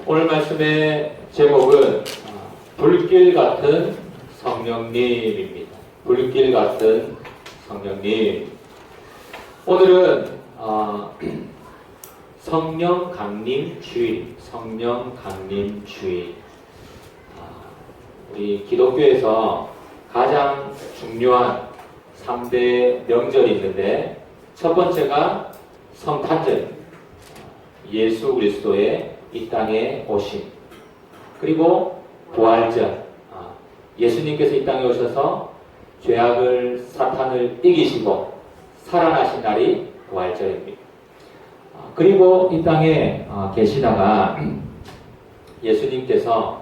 오늘 말씀의 제목은 불길 같은 성령님입니다. 불길 같은 성령님. 오늘은 성령 강림 주일, 성령 강림 주일. 우리 기독교에서 가장 중요한 3대 명절이 있는데 첫 번째가 성탄절입니다. 예수 그리스도의 이 땅에 오심. 그리고 부활절. 예수님께서 이 땅에 오셔서 죄악을, 사탄을 이기시고 살아나신 날이 부활절입니다. 그리고 이 땅에 계시다가 예수님께서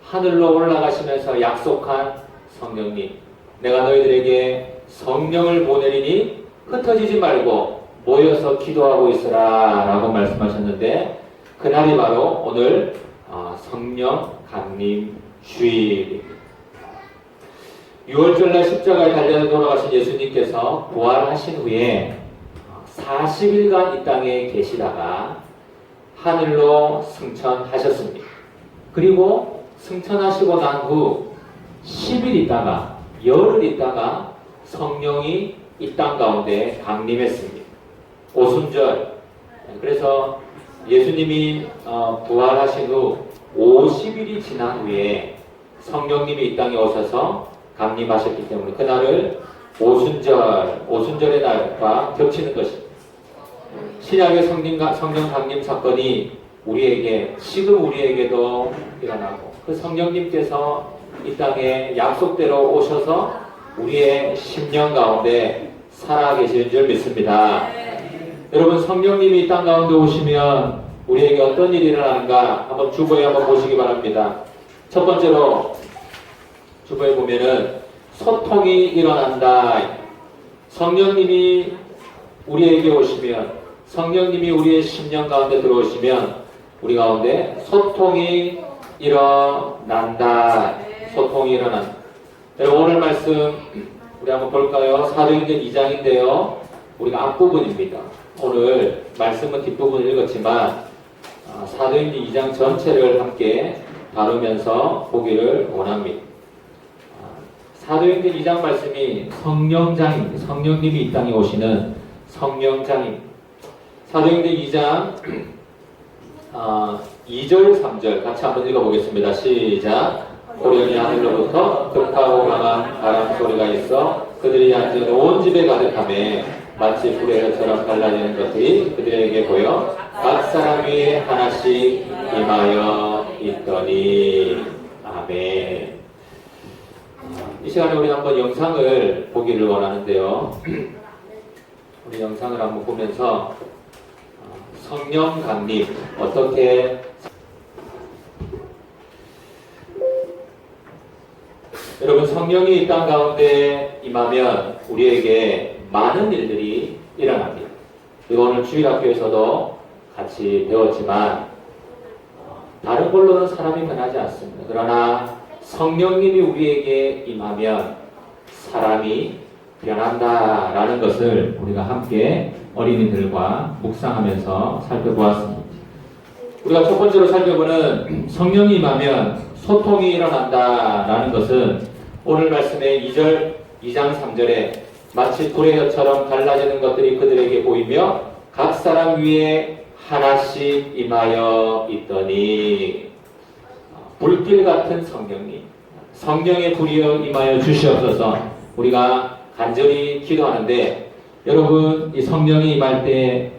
하늘로 올라가시면서 약속한 성령님, 내가 너희들에게 성령을 보내리니 흩어지지 말고 모여서 기도하고 있으라 라고 말씀하셨는데 그날이 바로 오늘 성령 강림 주일입니다. 6월절날 십자가에 달려 돌아가신 예수님께서 부활하신 후에 40일간 이 땅에 계시다가 하늘로 승천하셨습니다. 그리고 승천하시고 난 후 10일 있다가 열흘 있다가 성령이 이 땅 가운데 강림했습니다. 오순절. 그래서 예수님이 부활하신 후 50일이 지난 후에 성령님이 이 땅에 오셔서 강림하셨기 때문에 그날을 오순절의 날과 겹치는 것입니다. 신약의 성령 강림 사건이 지금 우리에게도 일어나고 그 성령님께서 이 땅에 약속대로 오셔서 우리의 심령 가운데 살아계시는 줄 믿습니다. 여러분, 성령님이 이 땅 가운데 오시면 우리에게 어떤 일이 일어나는가 한번 주보에 한번 보시기 바랍니다. 첫 번째로 주보에 보면은 소통이 일어난다. 성령님이 우리에게 오시면, 성령님이 우리의 심령 가운데 들어오시면 우리 가운데 소통이 일어난다. 소통이 일어난다. 여러분, 오늘 말씀 우리 한번 볼까요? 사도행전 2장인데요. 우리가 앞부분입니다. 오늘 말씀은 뒷부분을 읽었지만 사도행전 2장 전체를 함께 다루면서 보기를 원합니다. 사도행전 2장 말씀이 성령장입니다. 성령님이 이 땅에 오시는 성령장입니다. 사도행전 2장 2절 3절 같이 한번 읽어보겠습니다. 시작. 호련히 하늘로부터 극하고 강한 바람 소리가 있어 그들이 앉은 온 집에 가득하며 마치 불의 혀처럼 갈라지는 것들이 그들에게 보여 각 사람 위에 하나씩 임하여 있더니. 아멘. 이 시간에 우리 한번 영상을 보기를 원하는데요. 우리 영상을 한번 보면서 성령 강림 어떻게 여러분, 성령이 이 땅 가운데 임하면 우리에게 많은 일들이 일어납니다. 그리고 오늘 주일학교에서도 같이 배웠지만 다른 걸로는 사람이 변하지 않습니다. 그러나 성령님이 우리에게 임하면 사람이 변한다라는 것을 우리가 함께 어린이들과 묵상하면서 살펴보았습니다. 우리가 첫 번째로 살펴보는 성령이 임하면 소통이 일어난다라는 것은 오늘 말씀의 2장 3절에 마치 불의 혀처럼 갈라지는 것들이 그들에게 보이며 각 사람 위에 하나씩 임하여 있더니. 불길 같은 성령님, 성령의 불이 임하여 주시옵소서. 우리가 간절히 기도하는데 여러분, 이 성령이 임할 때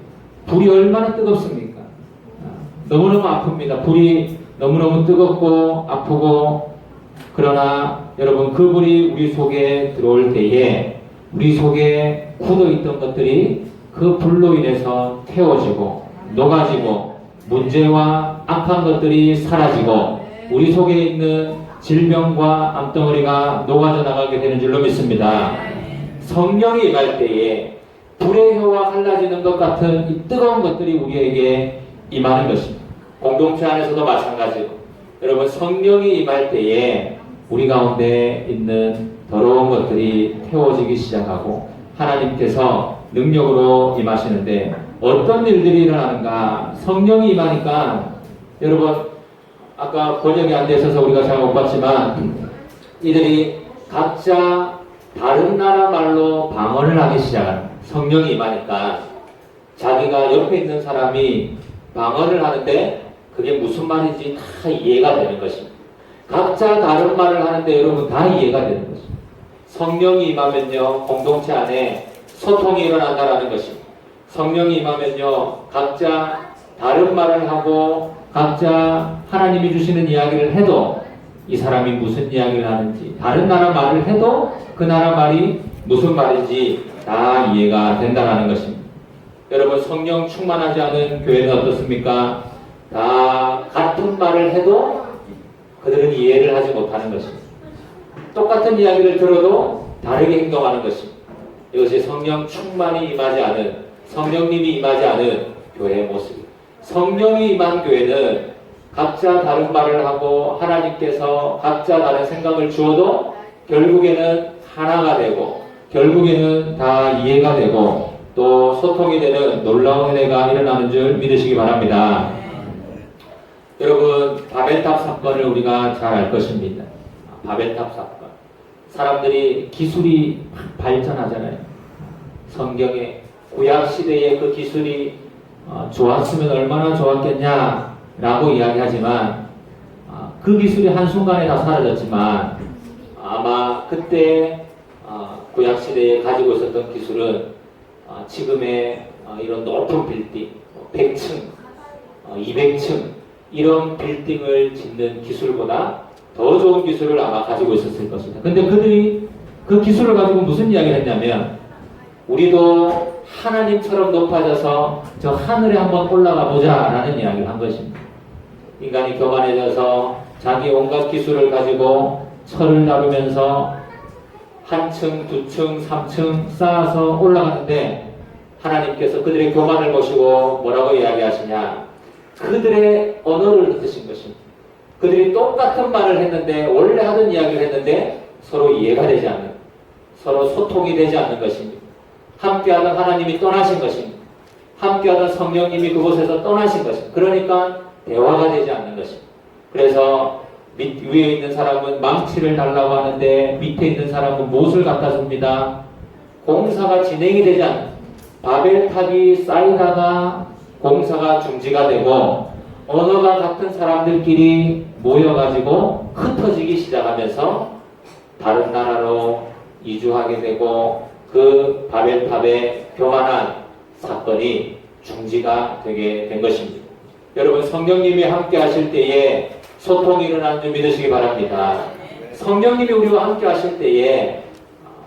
불이 얼마나 뜨겁습니까? 너무너무 아픕니다. 불이 너무너무 뜨겁고 아프고, 그러나 여러분, 그 불이 우리 속에 들어올 때에 우리 속에 굳어있던 것들이 그 불로 인해서 태워지고 녹아지고 문제와 악한 것들이 사라지고 우리 속에 있는 질병과 암덩어리가 녹아져 나가게 되는 줄로 믿습니다. 성령이 임할 때에 불의 혀와 갈라지는 것 같은 이 뜨거운 것들이 우리에게 임하는 것입니다. 공동체 안에서도 마찬가지로 여러분, 성령이 임할 때에 우리 가운데 있는 더러운 것들이 태워지기 시작하고 하나님께서 능력으로 임하시는데 어떤 일들이 일어나는가? 성령이 임하니까 여러분, 아까 번역이 안 돼 있어서 우리가 잘 못 봤지만, 이들이 각자 다른 나라 말로 방언을 하기 시작한 성령이 임하니까 자기가 옆에 있는 사람이 방언을 하는데 그게 무슨 말인지 다 이해가 되는 것입니다. 각자 다른 말을 하는데 여러분 다 이해가 되는 것입니다. 성령이 임하면요, 공동체 안에 소통이 일어난다라는 것입니다. 성령이 임하면요, 각자 다른 말을 하고 각자 하나님이 주시는 이야기를 해도 이 사람이 무슨 이야기를 하는지, 다른 나라 말을 해도 그 나라 말이 무슨 말인지 다 이해가 된다는 것입니다. 여러분, 성령 충만하지 않은 교회는 어떻습니까? 다 같은 말을 해도 그들은 이해를 하지 못하는 것입니다. 똑같은 이야기를 들어도 다르게 행동하는 것입니다. 이것이 성령 충만이 임하지 않은, 성령님이 임하지 않은 교회의 모습입니다. 성령이 임한 교회는 각자 다른 말을 하고 하나님께서 각자 다른 생각을 주어도 결국에는 하나가 되고 결국에는 다 이해가 되고 또 소통이 되는 놀라운 은혜가 일어나는 줄 믿으시기 바랍니다. 여러분, 바벨탑 사건을 우리가 잘 알 것입니다. 바벨탑 사건. 사람들이 기술이 발전하잖아요. 성경에 구약시대의 그 기술이 좋았으면 얼마나 좋았겠냐라고 이야기하지만 그 기술이 한순간에 다 사라졌지만 아마 그때 구약시대에 가지고 있었던 기술은 지금의 이런 높은 빌딩, 100층, 200층 이런 빌딩을 짓는 기술보다 더 좋은 기술을 아마 가지고 있었을 것입니다. 근데 그들이 그 기술을 가지고 무슨 이야기를 했냐면 우리도 하나님처럼 높아져서 저 하늘에 한번 올라가 보자 라는 이야기를 한 것입니다. 인간이 교만해져서 자기 온갖 기술을 가지고 철을 다루면서 한 층, 두 층, 3층 쌓아서 올라가는데 하나님께서 그들의 교만을 보시고 뭐라고 이야기하시냐? 그들의 언어를 듣으신 것입니다. 그들이 똑같은 말을 했는데 원래 하던 이야기를 했는데 서로 이해가 되지 않는, 서로 소통이 되지 않는 것입니다. 함께하던 하나님이 떠나신 것입니다. 함께하던 성령님이 그곳에서 떠나신 것입니다. 그러니까 대화가 되지 않는 것입니다. 그래서 위에 있는 사람은 망치를 달라고 하는데 밑에 있는 사람은 못을 갖다 줍니다. 공사가 진행이 되지 않는, 바벨탑이 쌓이다가 공사가 중지가 되고 언어가 같은 사람들끼리 모여가지고 흩어지기 시작하면서 다른 나라로 이주하게 되고 그 바벨탑의 교만한 사건이 중지가 되게 된 것입니다. 여러분, 성령님이 함께 하실 때에 소통이 일어나는 줄 믿으시기 바랍니다. 성령님이 우리와 함께 하실 때에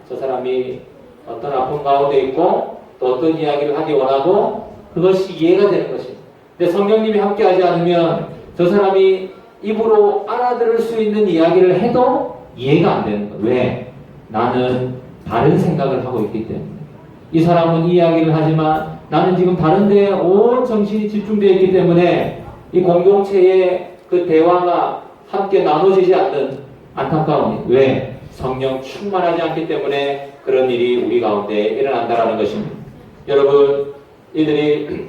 저 사람이 어떤 아픔 가운데 있고 또 어떤 이야기를 하기 원하고 그것이 이해가 되는 것입니다. 근데 성령님이 함께 하지 않으면 저 사람이 입으로 알아들을 수 있는 이야기를 해도 이해가 안 되는 거예요. 왜? 나는 다른 생각을 하고 있기 때문에. 이 사람은 이 이야기를 하지만 나는 지금 다른 데에 온 정신이 집중되어 있기 때문에 이 공동체의 그 대화가 함께 나눠지지 않는 안타까움이. 왜? 성령 충만하지 않기 때문에 그런 일이 우리 가운데 일어난다는 것입니다. 여러분, 이들이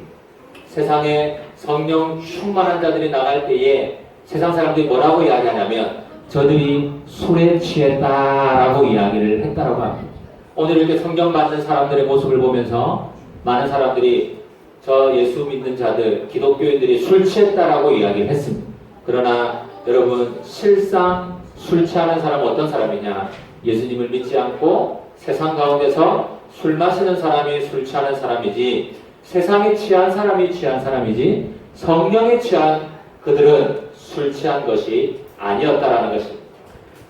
세상에 성령 충만한 자들이 나갈 때에 세상 사람들이 뭐라고 이야기하냐면 저들이 술에 취했다라고 이야기를 했다라고 합니다. 오늘 이렇게 성경 받는 사람들의 모습을 보면서 많은 사람들이 저 예수 믿는 자들, 기독교인들이 술 취했다라고 이야기를 했습니다. 그러나 여러분, 실상 술 취하는 사람은 어떤 사람이냐? 예수님을 믿지 않고 세상 가운데서 술 마시는 사람이 술 취하는 사람이지, 세상에 취한 사람이 취한 사람이지, 성령에 취한 그들은 술 취한 것이 아니었다라는 것입니다.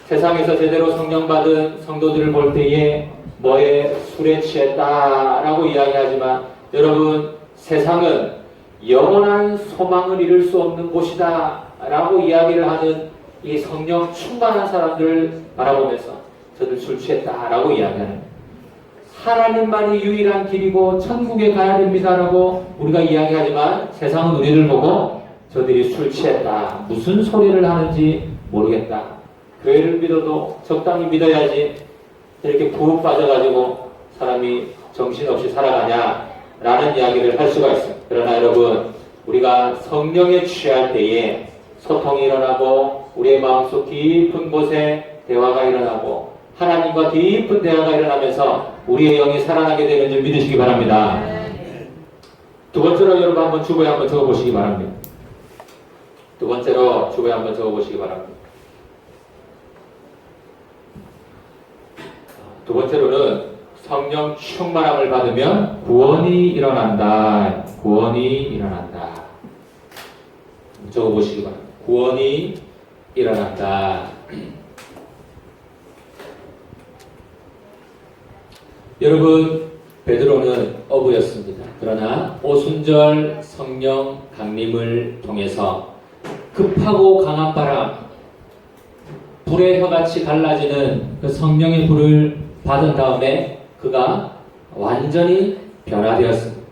세상에서 제대로 성령 받은 성도들을 볼 때에 뭐에 술에 취했다라고 이야기하지만 여러분, 세상은 영원한 소망을 이룰 수 없는 곳이다 라고 이야기를 하는 이 성령 충만한 사람들을 바라보면서 저들 술 취했다라고 이야기하는, 하나님만이 유일한 길이고 천국에 가야 됩니다라고 우리가 이야기하지만 세상은 우리를 보고 저들이 술 취했다, 무슨 소리를 하는지 모르겠다, 교회를 믿어도 적당히 믿어야지 이렇게 푹 빠져가지고 사람이 정신없이 살아가냐 라는 이야기를 할 수가 있습니다. 그러나 여러분, 우리가 성령에 취할 때에 소통이 일어나고 우리의 마음속 깊은 곳에 대화가 일어나고 하나님과 깊은 대화가 일어나면서 우리의 영이 살아나게 되는 줄 믿으시기 바랍니다. 두 번째로 여러분 한번 주보에 한번 적어보시기 바랍니다. 두 번째로 주보에 한번 적어보시기 바랍니다. 두 번째로는 성령 충만함을 받으면 구원이 일어난다. 구원이 일어난다. 적어보시기 바랍니다. 구원이 일어난다. 여러분, 베드로는 어부였습니다. 그러나 오순절 성령 강림을 통해서 급하고 강한 바람, 불의 혀같이 갈라지는 그 성령의 불을 받은 다음에 그가 완전히 변화되었습니다.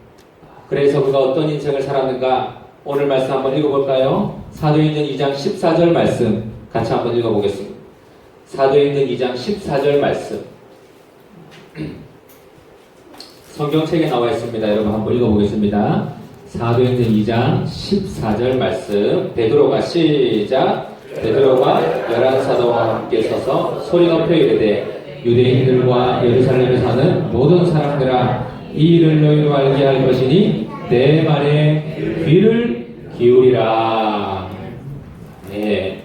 그래서 그가 어떤 인생을 살았는가? 오늘 말씀 한번 읽어볼까요? 사도행전 2장 14절 말씀 같이 한번 읽어보겠습니다. 사도행전 2장 14절 말씀 성경책에 나와 있습니다. 여러분 한번 읽어보겠습니다. 사도행전 2장 14절 말씀 베드로가 시작. 베드로가 11사도와 함께 서서 소리 높여 이르되 유대인들과 예루살렘에 사는 모든 사람들아 이 일을 너희로 알게 할 것이니 내 말에 귀를 기울이라. 네.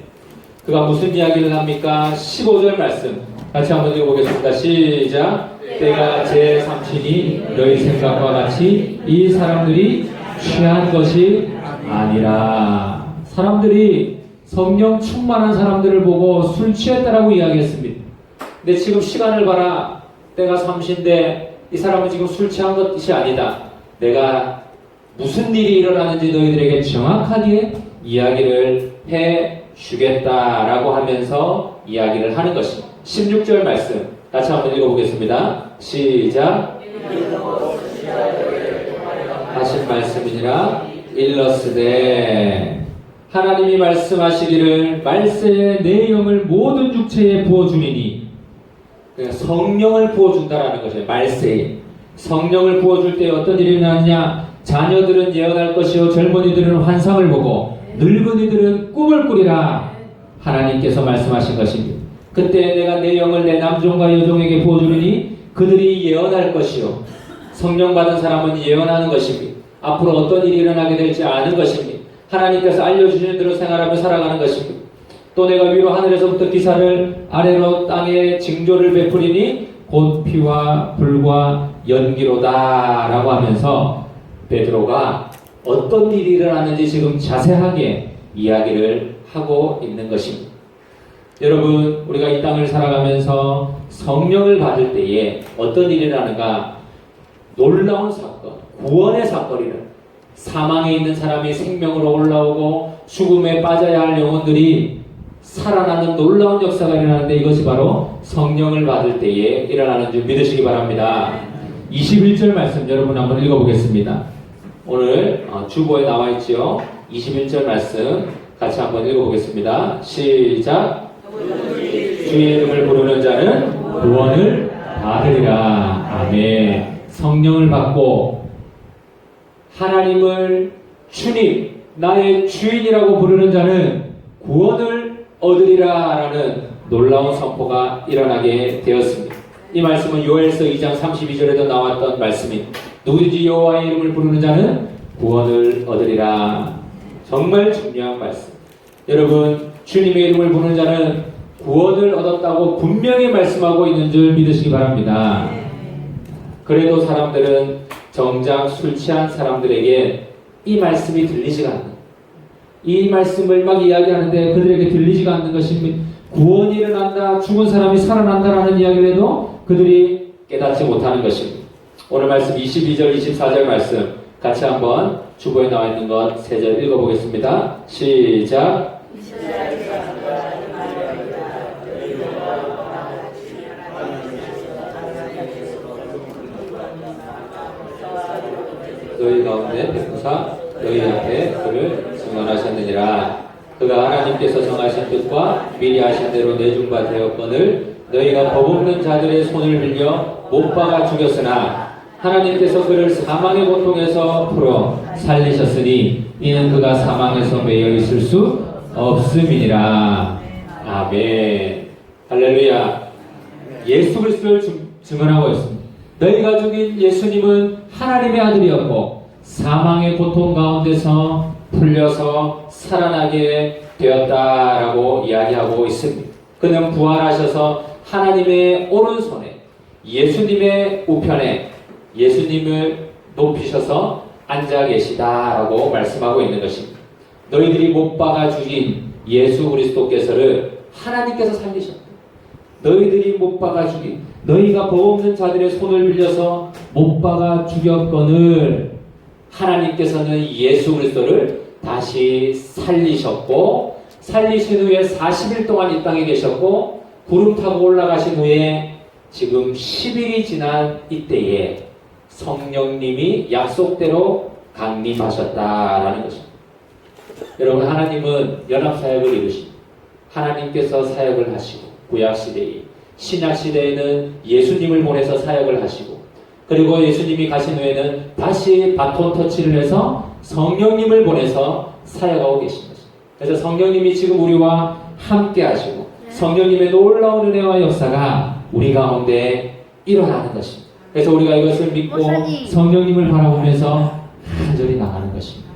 그가 무슨 이야기를 합니까? 15절 말씀 같이 한번 읽어보겠습니다. 시작. 때가 제 삼신이 너희 생각과 같이 이 사람들이 취한 것이 아니라. 사람들이 성령 충만한 사람들을 보고 술 취했다라고 이야기했습니다. 근데 지금 시간을 봐라. 때가 삼신데 이 사람은 지금 술 취한 것이 아니다. 내가 무슨 일이 일어나는지 너희들에게 정확하게 이야기를 해 주겠다라고 하면서 이야기를 하는 것입니다. 16절 말씀 같이 한번 읽어보겠습니다. 시작. 하신 말씀이니라 일러스되 하나님이 말씀하시기를 말세에 내 영을 모든 육체에 부어주리니. 성령을 부어준다라는 것이에요. 말세에 성령을 부어줄 때 어떤 일이 일어나느냐? 자녀들은 예언할 것이요 젊은이들은 환상을 보고 늙은이들은 꿈을 꾸리라. 하나님께서 말씀하신 것입니다. 그때 내가 내 영을 내 남종과 여종에게 부어주리니 그들이 예언할 것이요. 성령 받은 사람은 예언하는 것입니다. 앞으로 어떤 일이 일어나게 될지 아는 것입니다. 하나님께서 알려주시는 대로 생활하며 살아가는 것입니다. 또 내가 위로 하늘에서부터 기사를 아래로 땅에 징조를 베푸리니 곧 피와 불과 연기로다 라고 하면서 베드로가 어떤 일이 일어나는지 지금 자세하게 이야기를 하고 있는 것입니다. 여러분, 우리가 이 땅을 살아가면서 성령을 받을 때에 어떤 일이 일어나는가? 놀라운 사건, 구원의 사건이라. 사망에 있는 사람이 생명으로 올라오고 죽음에 빠져야 할 영혼들이 살아나는 놀라운 역사가 일어나는데 이것이 바로 성령을 받을 때에 일어나는 줄 믿으시기 바랍니다. 21절 말씀 여러분 한번 읽어보겠습니다. 오늘 주보에 나와 있죠. 21절 말씀 같이 한번 읽어보겠습니다. 시작. 주의 이름을 부르는 자는 구원을 받으리라. 아멘. 성령을 받고 하나님을 주님, 나의 주인이라고 부르는 자는 구원을 얻으리라 라는 놀라운 선포가 일어나게 되었습니다. 이 말씀은 요엘서 2장 32절에도 나왔던 말씀입니다. 누구든지 여호와의 이름을 부르는 자는 구원을 얻으리라. 정말 중요한 말씀. 여러분, 주님의 이름을 부르는 자는 구원을 얻었다고 분명히 말씀하고 있는 줄 믿으시기 바랍니다. 그래도 사람들은 정작 술 취한 사람들에게 이 말씀이 들리지가 않는, 이 말씀을 막 이야기하는데 그들에게 들리지가 않는 것입니다. 구원이 일어난다, 죽은 사람이 살아난다라는 이야기를 해도 그들이 깨닫지 못하는 것입니다. 오늘 말씀 22절, 24절 말씀 같이 한번 주보에 나와 있는 것 3절 읽어보겠습니다. 시작. 너희 가운데 베푸사 너희 앞에 그를 증언하셨느니라. 그가 하나님께서 정하신 뜻과 미리 하신 대로 내준바 되었거늘 너희가 법없는 자들의 손을 빌려 못 박아 죽였으나 하나님께서 그를 사망의 고통에서 풀어 살리셨으니 이는 그가 사망에서 매여 있을 수 없음이니라. 아멘. 할렐루야. 예수 그리스도를 증언하고 있습니다. 너희가 죽인 예수님은 하나님의 아들이었고 사망의 고통 가운데서 풀려서 살아나게 되었다라고 이야기하고 있습니다. 그는 부활하셔서 하나님의 오른손에 예수님의 우편에 예수님을 높이셔서 앉아 계시다라고 말씀하고 있는 것입니다. 너희들이 못 박아 죽인 예수 그리스도께서를 하나님께서 살리셨다. 너희들이 못 박아 죽인 너희가 법 없는 자들의 손을 빌려서 못 박아 죽였거늘 하나님께서는 예수 그리스도를 다시 살리셨고 살리신 후에 40일 동안 이 땅에 계셨고 구름 타고 올라가신 후에 지금 10일이 지난 이때에 성령님이 약속대로 강림하셨다라는 것입니다. 여러분, 하나님은 연합사역을 이루시고 하나님께서 사역을 하시고 구약시대에 신약시대에는 예수님을 보내서 사역을 하시고 그리고 예수님이 가신 후에는 다시 바톤 터치를 해서 성령님을 보내서 사역하고 계신 것입니다. 그래서 성령님이 지금 우리와 함께 하시고 성령님의 놀라운 은혜와 역사가 우리 가운데 일어나는 것입니다. 그래서 우리가 이것을 믿고 성령님을 바라보면서 간절히 나가는 것입니다.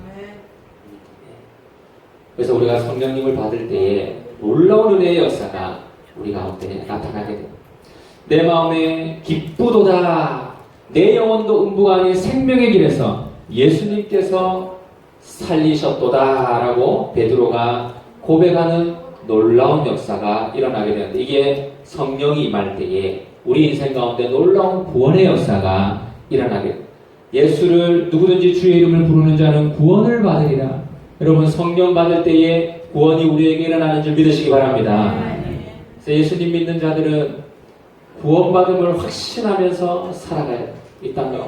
그래서 우리가 성령님을 받을 때에 놀라운 은혜의 역사가 우리 가운데 나타나게 됩니다. 내 마음에 기쁘도다. 내 영혼도 음부가 아닌 생명의 길에서 예수님께서 살리셨도다 라고 베드로가 고백하는 놀라운 역사가 일어나게 되는데 이게 성령이 임할 때에 우리 인생 가운데 놀라운 구원의 역사가 일어나게 됩니다. 예수를 누구든지 주의 이름을 부르는 자는 구원을 받으리라. 여러분, 성령 받을 때에 구원이 우리에게 일어나는 줄 믿으시기 바랍니다. 그래서 예수님 믿는 자들은 구원받음을 확신하면서 살아가야 돼요. 이 땅에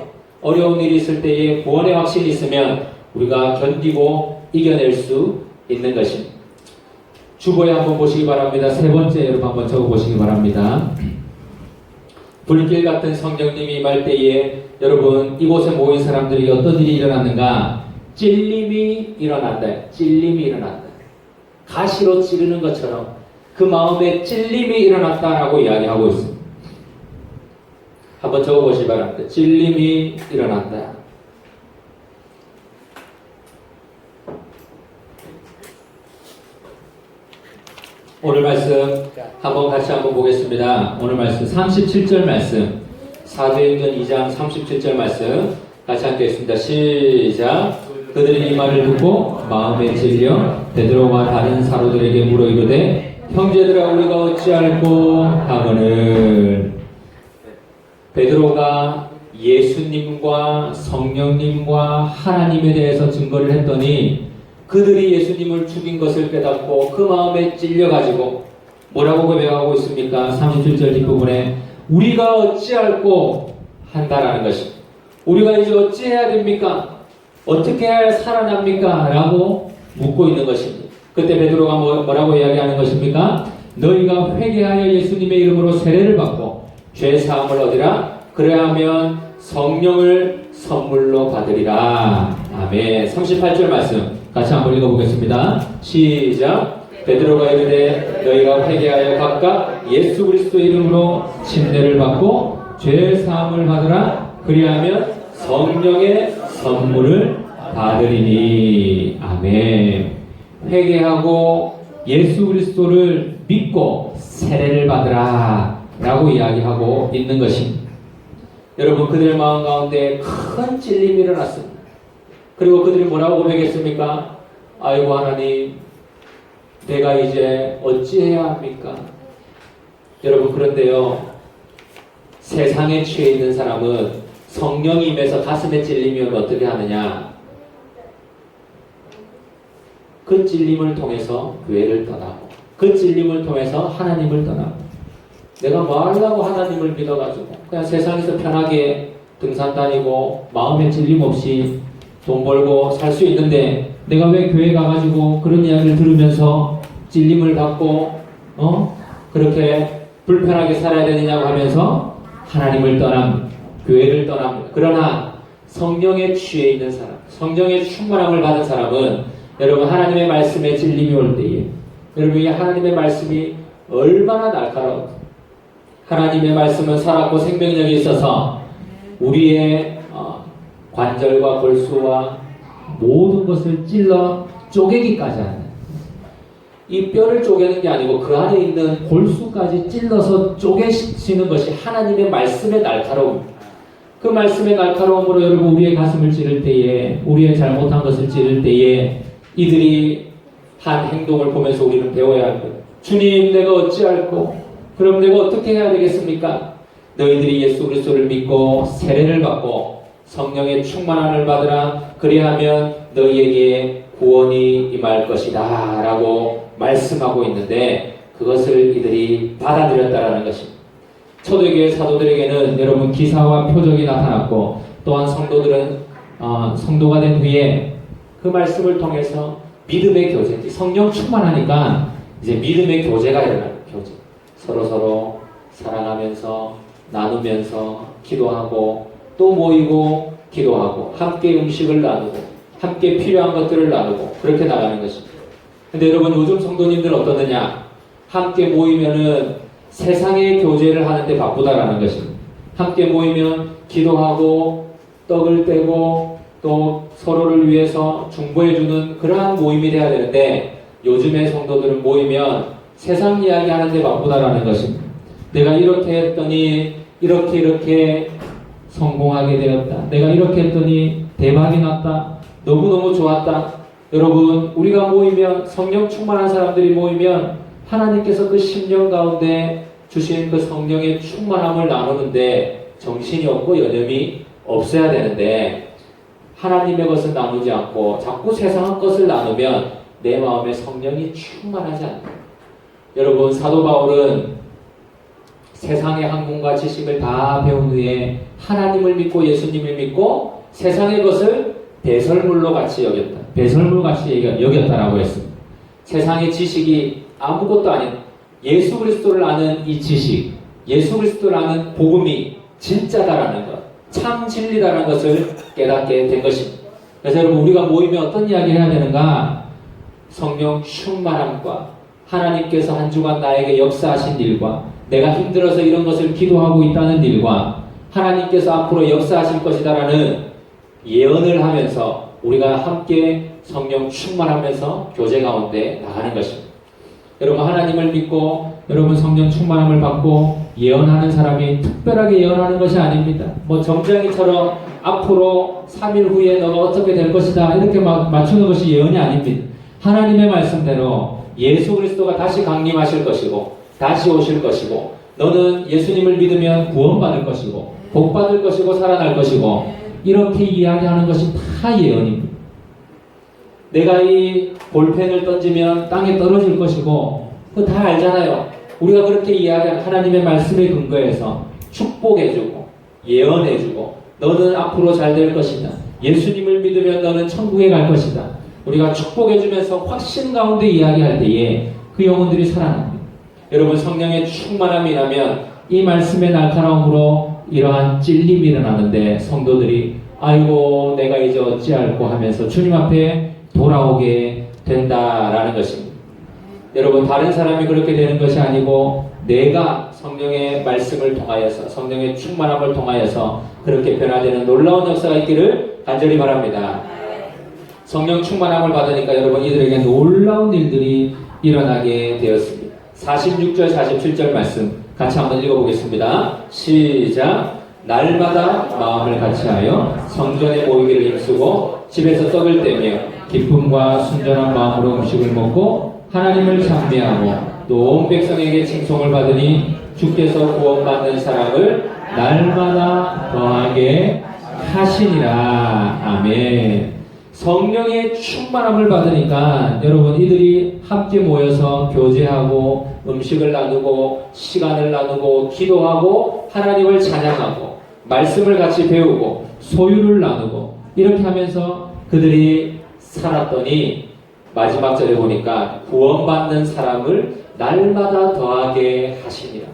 어려운 일이 있을 때에 구원의 확신이 있으면 우리가 견디고 이겨낼 수 있는 것입니다. 주보에 한번 보시기 바랍니다. 세 번째 여러분 한번 적어보시기 바랍니다. 불길 같은 성령님이 임할 때에 여러분 이곳에 모인 사람들이 어떤 일이 일어났는가? 찔림이 일어난다. 찔림이 일어난다. 가시로 찌르는 것처럼 그 마음에 찔림이 일어났다라고 이야기하고 있습니다. 한번 적어보시기 바랍니다. 찔림이 일어난다. 오늘 말씀 같이 한번 보겠습니다. 오늘 말씀 37절 말씀, 사도행전 2장 37절 말씀 같이 함께 했습니다. 시작. 그들이 이 말을 듣고 마음에 찔려 베드로와 다른 사도들에게 물어 이르되 형제들아 우리가 어찌할꼬 하거늘. 베드로가 예수님과 성령님과 하나님에 대해서 증거를 했더니 그들이 예수님을 죽인 것을 깨닫고 그 마음에 찔려가지고 뭐라고 고백하고 있습니까? 37절 뒷부분에 우리가 어찌할꼬 한다라는 것입니다. 우리가 이제 어찌해야 됩니까? 어떻게 해야 살아납니까? 라고 묻고 있는 것입니다. 그때 베드로가 뭐라고 이야기하는 것입니까? 너희가 회개하여 예수님의 이름으로 세례를 받고 죄 사함을 얻으라. 그래야면 성령을 선물로 받으리라. 아멘. 38절 말씀 같이 한번 읽어보겠습니다. 시작. 베드로가 이르되 너희가 회개하여 각각 예수 그리스도의 이름으로 침례를 받고 죄 사함을 받으라. 그리하면 성령의 선물을 받으리니. 아멘. 회개하고 예수 그리스도를 믿고 세례를 받으라 라고 이야기하고 있는 것입니다. 여러분, 그들의 마음 가운데 큰 찔림이 일어났습니다. 그리고 그들이 뭐라고 고백했습니까? 아이고 하나님, 내가 이제 어찌해야 합니까? 여러분, 그런데요, 세상에 취해 있는 사람은 성령이 임해서 가슴에 찔림이 오면 어떻게 하느냐? 그 찔림을 통해서 교회를 떠나고 그 찔림을 통해서 하나님을 떠나고 내가 뭐 하려고 하나님을 믿어가지고 그냥 세상에서 편하게 등산 다니고 마음에 찔림 없이 돈 벌고 살 수 있는데 내가 왜 교회 가가지고 그런 이야기를 들으면서 찔림을 받고 그렇게 불편하게 살아야 되느냐고 하면서 하나님을 떠납니다. 교회를 떠납니다. 그러나 성령에 취해 있는 사람, 성령의 충만함을 받은 사람은 여러분 하나님의 말씀에 찔림이 올 때에 여러분 이 하나님의 말씀이 얼마나 날카로워. 하나님의 말씀은 살았고 생명력이 있어서 우리의 관절과 골수와 모든 것을 찔러 쪼개기까지 하는, 이 뼈를 쪼개는 게 아니고 그 안에 있는 골수까지 찔러서 쪼개시는 것이 하나님의 말씀의 날카로움입니다. 그 말씀의 날카로움으로 여러분 우리의 가슴을 찌를 때에, 우리의 잘못한 것을 찌를 때에 이들이 한 행동을 보면서 우리는 배워야 할 거예요. 주님, 내가 어찌할꼬? 그럼 내가 어떻게 해야 되겠습니까? 너희들이 예수 그리스도를 믿고 세례를 받고 성령의 충만함을 받으라. 그리하면 너희에게 구원이 임할 것이다 라고 말씀하고 있는데, 그것을 이들이 받아들였다라는 것입니다. 초대교회 사도들에게는 여러분 기사와 표적이 나타났고, 또한 성도들은 성도가 된 후에 그 말씀을 통해서 믿음의 교제, 성령 충만하니까 이제 믿음의 교제가 일어나요. 교제. 서로 사랑하면서 나누면서 기도하고 또 모이고 기도하고 함께 음식을 나누고 함께 필요한 것들을 나누고 그렇게 나가는 것입니다. 근데 여러분 요즘 성도님들 어떠느냐? 함께 모이면은 세상의 교제를 하는데 바쁘다라는 것입니다. 함께 모이면 기도하고 떡을 떼고 또 서로를 위해서 중보해주는 그러한 모임이 돼야 되는데, 요즘의 성도들은 모이면 세상 이야기 하는데 바쁘다라는 것입니다. 내가 이렇게 했더니 이렇게 성공하게 되었다. 내가 이렇게 했더니 대박이 났다. 너무너무 좋았다. 여러분, 우리가 모이면, 성령 충만한 사람들이 모이면 하나님께서 그 심령 가운데 주신 그 성령의 충만함을 나누는데 정신이 없고 여념이 없어야 되는데, 하나님의 것을 나누지 않고 자꾸 세상의 것을 나누면 내 마음에 성령이 충만하지 않다. 여러분, 사도 바울은 세상의 학문과 지식을 다 배운 후에 하나님을 믿고 예수님을 믿고 세상의 것을 배설물로 같이 여겼다. 배설물 같이 여겼다라고 했습니다. 세상의 지식이 아무것도 아닌 예수 그리스도를 아는 이 지식, 예수 그리스도를 아는 복음이 진짜다라는 것, 참 진리다라는 것을 깨닫게 된 것입니다. 그래서 여러분, 우리가 모이면 어떤 이야기를 해야 되는가? 성령 충만함과 하나님께서 한 주간 나에게 역사하신 일과 내가 힘들어서 이런 것을 기도하고 있다는 일과 하나님께서 앞으로 역사하실 것이다라는 예언을 하면서 우리가 함께 성령 충만하면서 교제 가운데 나가는 것입니다. 여러분, 하나님을 믿고 여러분 성령 충만함을 받고 예언하는 사람이 특별하게 예언하는 것이 아닙니다. 뭐 점장이처럼 앞으로 3일 후에 너가 어떻게 될 것이다 이렇게 막 맞추는 것이 예언이 아닙니다. 하나님의 말씀대로 예수 그리스도가 다시 강림하실 것이고 다시 오실 것이고 너는 예수님을 믿으면 구원받을 것이고 복받을 것이고 살아날 것이고 이렇게 이야기하는 것이 다 예언입니다. 내가 이 볼펜을 던지면 땅에 떨어질 것이고 그거 다 알잖아요. 우리가 그렇게 이야기한 하나님의 말씀에 근거해서 축복해주고 예언해주고 너는 앞으로 잘 될 것이다. 예수님을 믿으면 너는 천국에 갈 것이다. 우리가 축복해주면서 확신 가운데 이야기할 때에 그 영혼들이 살아납니다. 여러분, 성령의 충만함이 나면 이 말씀의 날카로움으로 이러한 찔림이 일어나는데 성도들이 아이고 내가 이제 어찌할꼬 하면서 주님 앞에 돌아오게 된다라는 것입니다. 여러분, 다른 사람이 그렇게 되는 것이 아니고 내가 성령의 말씀을 통하여서 성령의 충만함을 통하여서 그렇게 변화되는 놀라운 역사가 있기를 간절히 바랍니다. 성령 충만함을 받으니까 여러분 이들에게 놀라운 일들이 일어나게 되었습니다. 46절 47절 말씀 같이 한번 읽어보겠습니다. 시작. 날마다 마음을 같이하여 성전에 모이기를 힘쓰고 집에서 떡을 떼며 기쁨과 순전한 마음으로 음식을 먹고 하나님을 찬미하고 또 온 백성에게 칭송을 받으니 주께서 구원받는 사람을 날마다 더하게 하시니라. 아멘. 성령의 충만함을 받으니까 여러분 이들이 함께 모여서 교제하고 음식을 나누고 시간을 나누고 기도하고 하나님을 찬양하고 말씀을 같이 배우고 소유를 나누고 이렇게 하면서 그들이 살았더니 마지막 절에 보니까 구원받는 사람을 날마다 더하게 하시니라.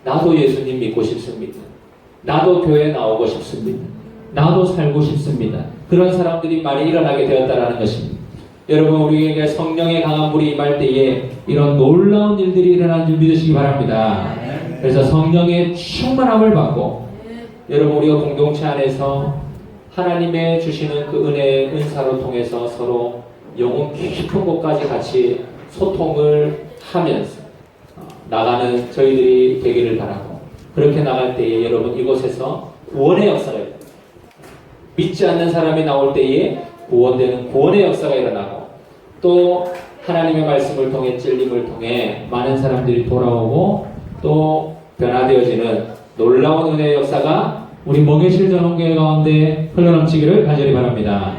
나도 예수님 믿고 싶습니다. 나도 교회에 나오고 싶습니다. 나도 살고 싶습니다. 그런 사람들이 많이 일어나게 되었다라는 것입니다. 여러분, 우리에게 성령의 강한 불이 임할 때에 이런 놀라운 일들이 일어나는 줄 믿으시기 바랍니다. 그래서 성령의 충만함을 받고 여러분, 우리가 공동체 안에서 하나님의 주시는 그 은혜의 은사로 통해서 서로 영혼 깊은 곳까지 같이 소통을 하면서 나가는 저희들이 되기를 바라고, 그렇게 나갈 때에 여러분, 이곳에서 구원의 역사가 일어납니다. 믿지 않는 사람이 나올 때에 구원되는 구원의 역사가 일어나고, 또 하나님의 말씀을 통해 찔림을 통해 많은 사람들이 돌아오고 또 변화되어지는 놀라운 은혜의 역사가 우리 멍에실 전원교회 가운데 흘러넘치기를 간절히 바랍니다.